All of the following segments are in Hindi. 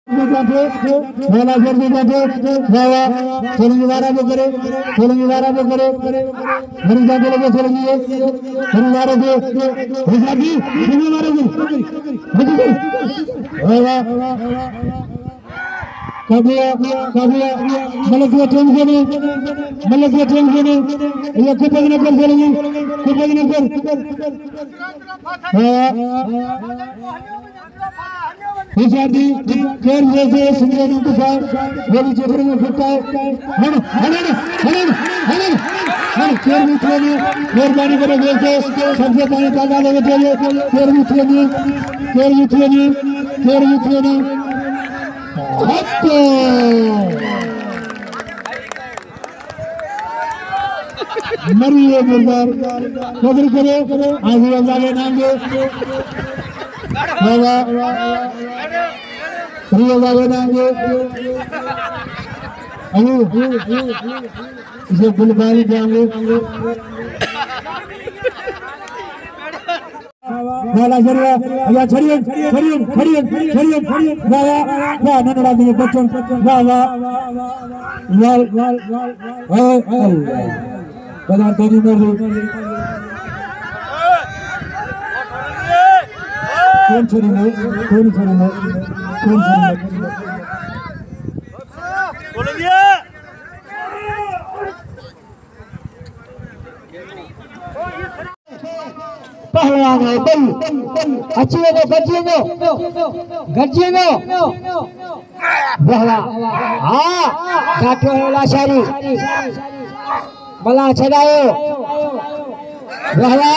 वाला फिर भी बैठे वावा चलेंगे वारा वो करे हरी जाके लगे चलेंगे हरी वारा दे हिसाबी हरी वारा दे वावा कबिया मलक ये ट्रेन के ने ये कुपद न कर चलेंगे कुपद न कर हिसाबी फिर जैसे सुंदर को फायर गोली चक्र में फुटता है हन फिर भी थोड़ी मेहरबानी करो जैसे सबसे पानी डालना लगे चाहिए फिर भी थोड़ी हत्तो मरिए मुर्दार कदर करो आगे वाले नाम दे बाबा रियो बाबा नाम दे अयो इसे गुलबारी जाएंगे वाला जरिया या छड़ियन वाह वाह ननड़ा दिए बच्चों वाह वाल बाजार तेरी मर्जी कौन छड़ेंगे पहलवान है बल अच्छी हो गजिएगो बहला हाँ जाके वाला शारी बला छड़ायो बहला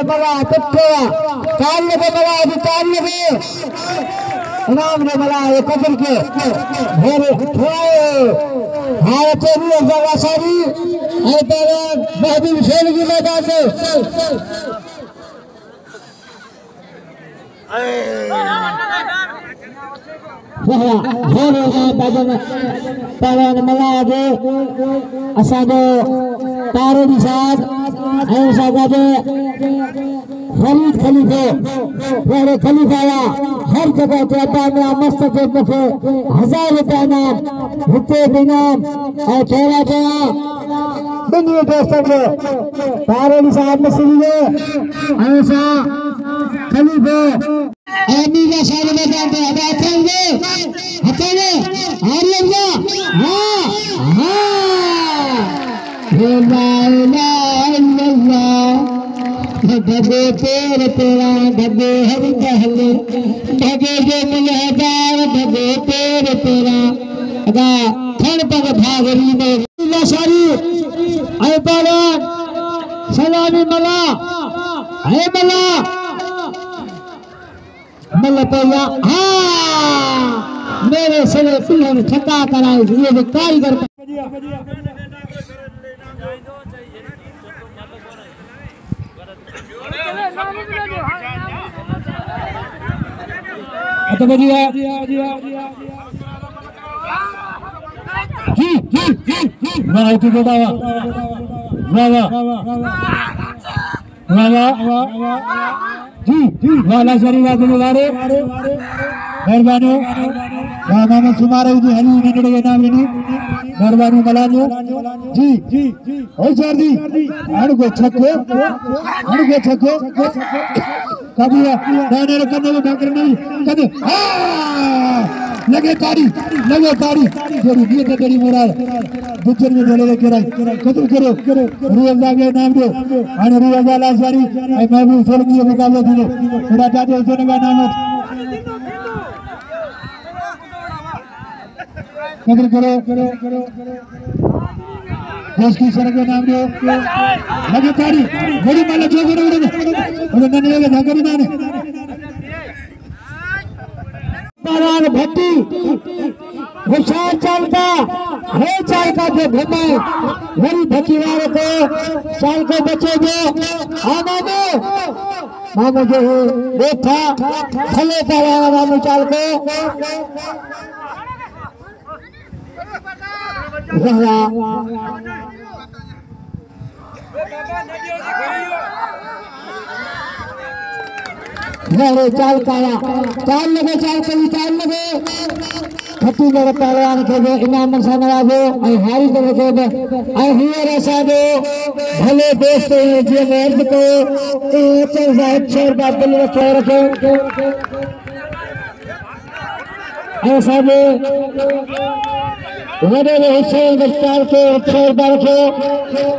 बला तत्वा कान लगे बला कान लगे नाम ने बला ये कदर के फिर ठोए हां तेरी बला शारी है तेरा महबूब खेल की मैदान में पवन मला दे असांजो तारो निशाद ऐसा गजे खलीद खलीफे मेरे खलीफा हर जगह के अतामिया मस्त के मुखे 1000 रुपया नाम हिते बिनाम और थोड़ा दुनिया के सगे तारो निशाद मसली ऐसा खलीफे नीला शादी में जाते हैं हटाएंगे आर्यन हाँ ढगे तेरा ढगे हर दहले ढगे जो मिलदार ढगे तेरा अगा थन पग भागरी में नीला शादी आए पालन सलामी मला आए मला मल्लपैया हाँ मेरे सरे पिल्लों ने ठंडा कराए ये भी कारीगर तो बजिया जी वाह तू बेटा वाह जी वाला शरीर गुरुवारे मेहरबानी रामा सुमारे जी हनी नडे के नाम लेनी मेहरबानी मलाजो जी ओ जर्दी अड़गो छक्के कभी दाने करने में भाग नहीं कदे लगे ताड़ी जोड़ी दिए तो तेरी मोराल दूसरे में बोले के रहा कदर करो रुआजा के नाम दो अन रुआजा लाशारी ए महबूब सोलंकी मुकाबला दिलो थोड़ा चाहते हो सोने का नाम कदर करो देश की सड़क के नाम दो लगे ताड़ी बड़ी माला जो करो उन्हें नन्हे के धाकरी नाने पारान भट्टी हुशार चाल का जो घूमे वही भट्टी वाले को चाल को बचे जो मामू जो बैठा थले पारा मामू चाल को लहरे चाल काला चाल लगे चाल कली चाल लगे खट्टी लगे पहलवान के दे इनाम मन नवाजो और हारी तो रखे दे और हियर ऐसा दो भले दोस्त जे मर्द को चल जाए शेर बाबल रखे ऐसा दे वडे हिस्से दस्तार के शेर बार के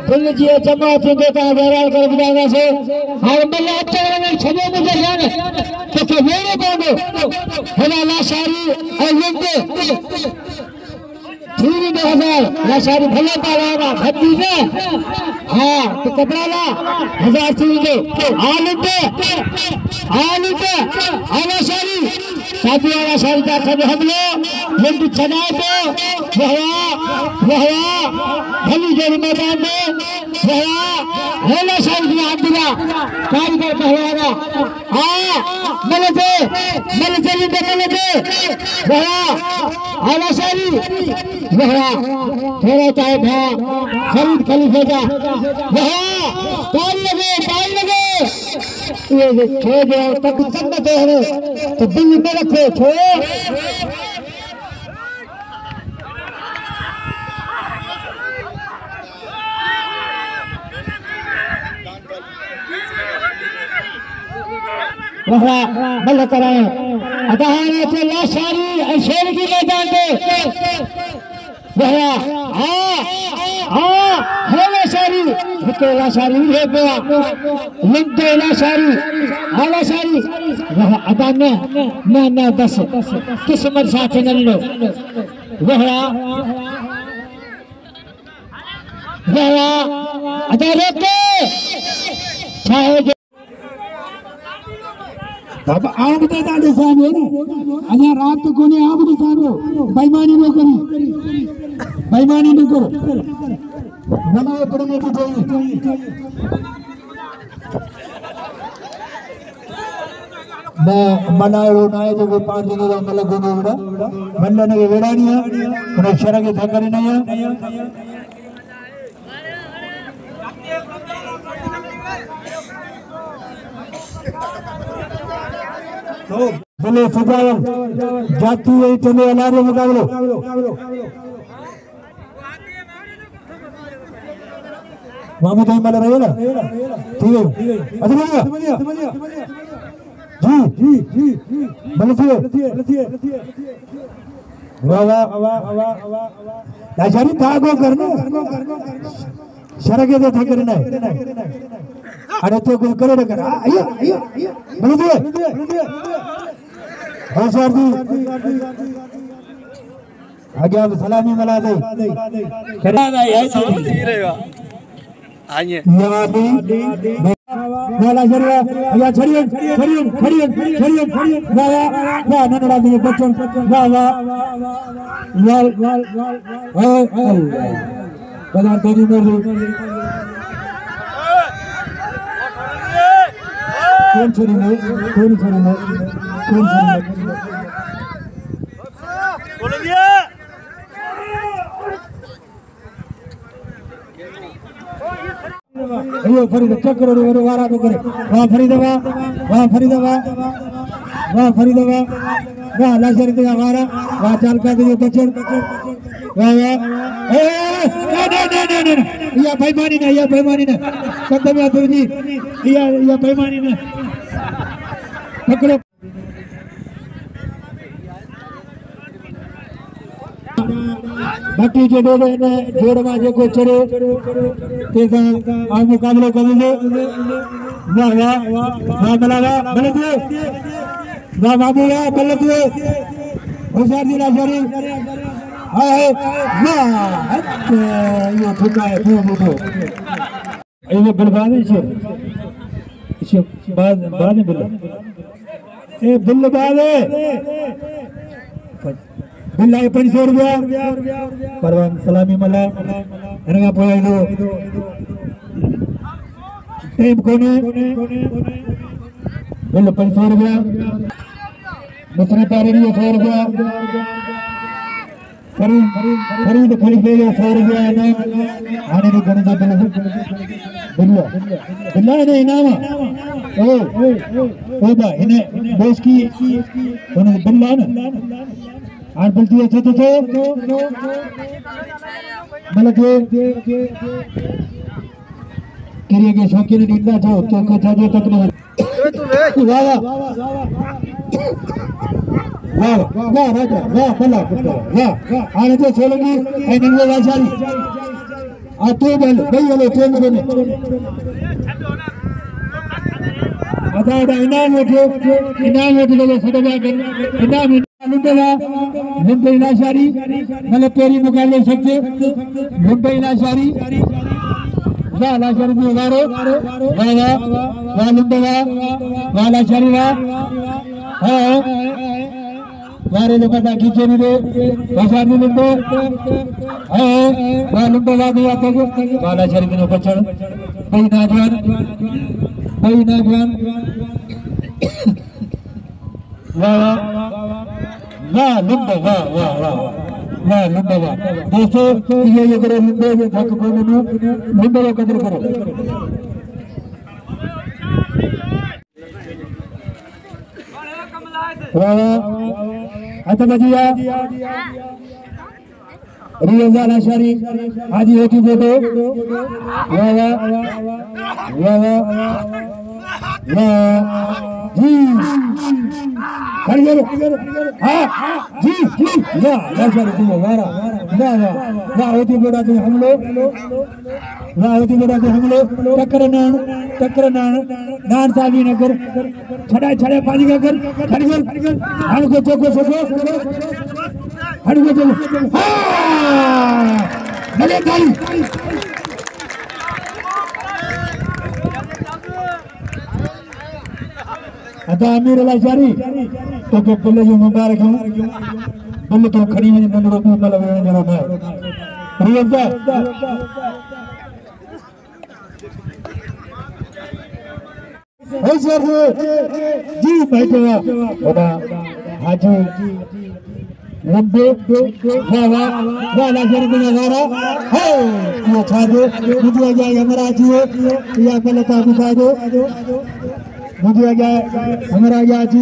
दिल जी जमा थे देता हैरान कर बुझाना से हर मल्ला अच्छा में छबे मुझे जाने तो के मेरे बाबू हला लाशारी और लंबे ठीक 2000 लाशारी भले पावाना भद्दी में हां तो कपड़ा ला 1000 चीज दे आलू पे लाशारी साथी वाला शारी का खबर हम लोग लंबी चनाए तो वहवा भली जोड़ी मैदान में हेला शारी की हाथ दिया कारीगर पहलवाना मलते वहवा हेला शारी वहवा थोड़ा चाहे था खरीद खलीफे का वहवा पाल लगे ये छोड़ दो तब संगत है तो दिल्ली में रखो छोड़ बल्ले कराए अदाहाने के लाशारी शेर की मैदान पे लाशारी लाशारी लाशारी लाशारी अदा न दस किस्मत साथ न लो अदा रोके अब आप तो दादे साहब है ना अजा रात को ने आप भी साहब बेईमानी न करो बनाए पड़ने की चाहिए मैं मनायो नाए जो 5 दिन दा मतलब गोनो बड़ा बंदने के वेड़ानी है कोई शरा के थकरे नहीं है तो बोले सजावल जाती है चले अलारे मुकाबलो मामू तो मल रहे ना ठीक है अच्छा बढ़िया जी बोले वाह लाचारी तागो करना शरगे दे थकरे नहीं अरे तो कुछ करे ना कर आइए बोले और सर जी आगे आप सलामी मिला दे कराना ऐसे ही रहेगा आइए वाला जरिया या छड़ियन वाह ननड़ा दिए बच्चन वाह लाल बाजार तेरी मर्जी कौन छड़ी में बोल दिया अयो फरीद चक्कर रे वारा तो करे वाह फरीदवा वाह लाशरी ते वारा वाह चाल का दियो बचन वाह नहीं या बेईमानी ना कदम या तुरजी या बेईमानी ना पकड़ो बाकी जो डोडे ने जोड़मा जे को चढ़े तेसा आ मुकाबलो कर दे वाह मलावा गलत वाह बाबू गलत होशियार जी लाशरी हाय वाह ये ठुका है ठुको ये बर्बाद है इसे बाद में बोलो ए बिल बाद बिल्ला 500 रुपया परवान सलामी मला एनगा पोइदो टेप कोने बिल 500 रुपया दूसरे पारी 100 रुपया खरीद खरीदे 100 रुपया इनाम आने की गणना बिल्ला ने इनाम ओदा इन्हें बेस की उन्हें बिल्ला ना आठ बल्टी अच्छा तो मतलब किरिए के शौकीन इतना जो तो कुछ जो तक नहीं वाह वाह वाह वाह राजा वाह भला वाह आने तो चलेगी एनिंग में वाचारी आ तो बल भाई वाले तो मेरे ने ada inam itu kalau sudah bagian inam lumba ilasari malah peri mukale sakte lumba ilasari wah ilasari itu garo wah lumba wah ilasari wah garo lepas tak kijen itu pasar ni lumba wah lumba wah dia tu wah ilasari itu bocor bayi najuan वाह वाह लंबा वाह वाह वाह वाह लंबा वाह दोस्तों ये करो लंबे ये थक बोलो लंबे का कदर करो वाह वाह अच्छा बजिया रियाजा लाशारी हाजी होती फोटो वाह वाह वाह वाह जी खड़ी करो हाँ जी वाह लाशारी तुम वाह वाह वाह वाह होती फोटो तो हम लोग वाह होती फोटो तो हम लोग टक्कर नान साली नगर छड़ा पानी का कर खड़ी कर हमको चोको हड़को चलो लगे ताली अदा अमीर लाचारी तो के पल्ले जो मुबारक है पल्ले तो खड़ी में नंबर को मतलब जरूर है रियाजा है सर जी बैठे ओदा हाजी लंबे वाह लाचारी को नजारा है ये छादो मुझे आ जाए हमारा जी या पहले तो बता दो मुझे आ जाए हमारा या जी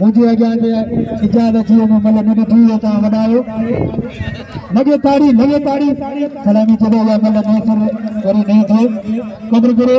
मुझे आ जाए इजाजत जी में मतलब मेरी ठीक होता बनाओ लगे ताड़ी सलामी चलो मतलब नहीं सर नहीं थे कब्र करो